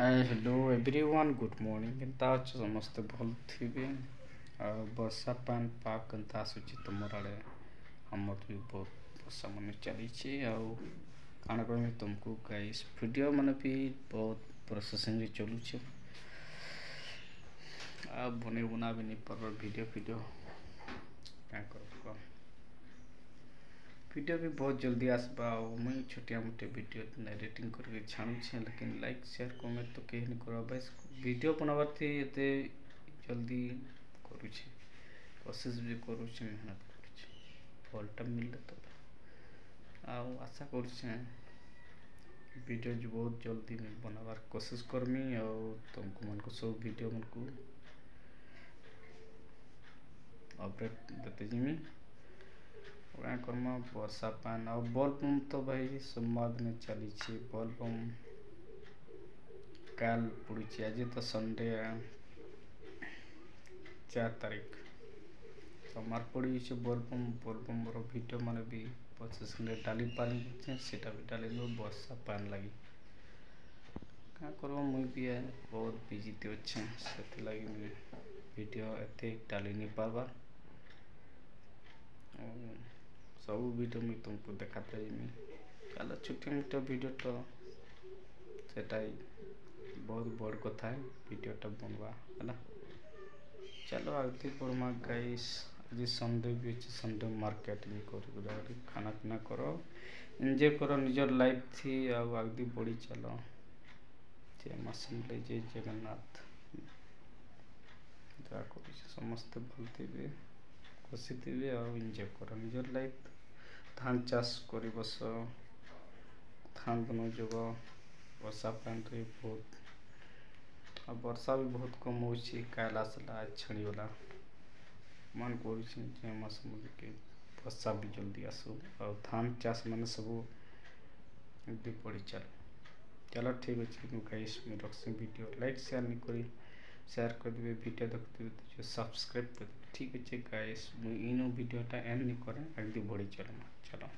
हाय hello everyone good morning केनता अच्छे समस्ते भल थे वर्षा पान पाग केनता आसूची तुमर आड़े हमर भी बहुत वर्षा मन चली काण कहमी तुमको गाइस वीडियो मन भी बहुत प्रोसेसिंग चलुचे बने बुना भी नहीं पर वीडियो वीडियो क्या कर वीडियो भी बहुत जल्दी आसबा मुई छोटिया मोटे वीडियो एडिटिंग करके छाणुछे लेकिन लाइक शेयर कमेंट तो कहीं नहीं करवा बस वीडियो बनाबार थी एते जल्दी करुछे कोशिश भी करुछे मेहनत करुछे फलटा मिलले तो आशा करुछे वीडियो जो बहुत जल्दी बनाबार कोशिश करमी और तुमको मन को सब वीडियो मन को अपडेट देते जिमी क्या करमा वर्षा पान और बल्ब तो भाई सोमवार में चली बल्ब काल पड़ी आज तो संडे 4 तारीख सोमवार पड़ी बल्ब मोर वीडियो मान भी प्रोसेसिंग डाली पारे सीटा भी डाली वर्षा पान लगी क्या कर मुई भी बहुत बिजी तो अच्छे से लगी मुझे वीडियो एते डाली नहीं पार्बार सब वीडियो में तुमको देखाते चलो छोटे मोटे वीडियो तो सेटा बहुत बड़ कथा है वीडियोटा बनवा है चलो आगे बढ़मा गाइस आज संडे भी अच्छे संडे मार्केट भी कर खाना पीना करो एंजॉय करो निजर लाइफ थी आगे बढ़ी चलो जय माँ समले जय जगन्नाथ जहाँ कर समस्ते भल थे खुशी थे और एंजॉय करो निजर लाइफ धान चाष कर बस धान बन जोग वर्षा पान बहुत वर्षा भी बहुत कम हो काल आसला आज छड़ीगला मन कर मास के वर्षा भी जल्दी आसू और धान चाष मान सब पड़ी चलो ठीक अच्छे गाइस में रखी वीडियो लाइक शेयर नहीं करी शेयर कर देवे वीडियो देखते तो सब्सक्राइब कर ठीक अच्छे गाइस मुझे इन वीडियोटा एंड नहीं करें आगे बढ़ी चलो।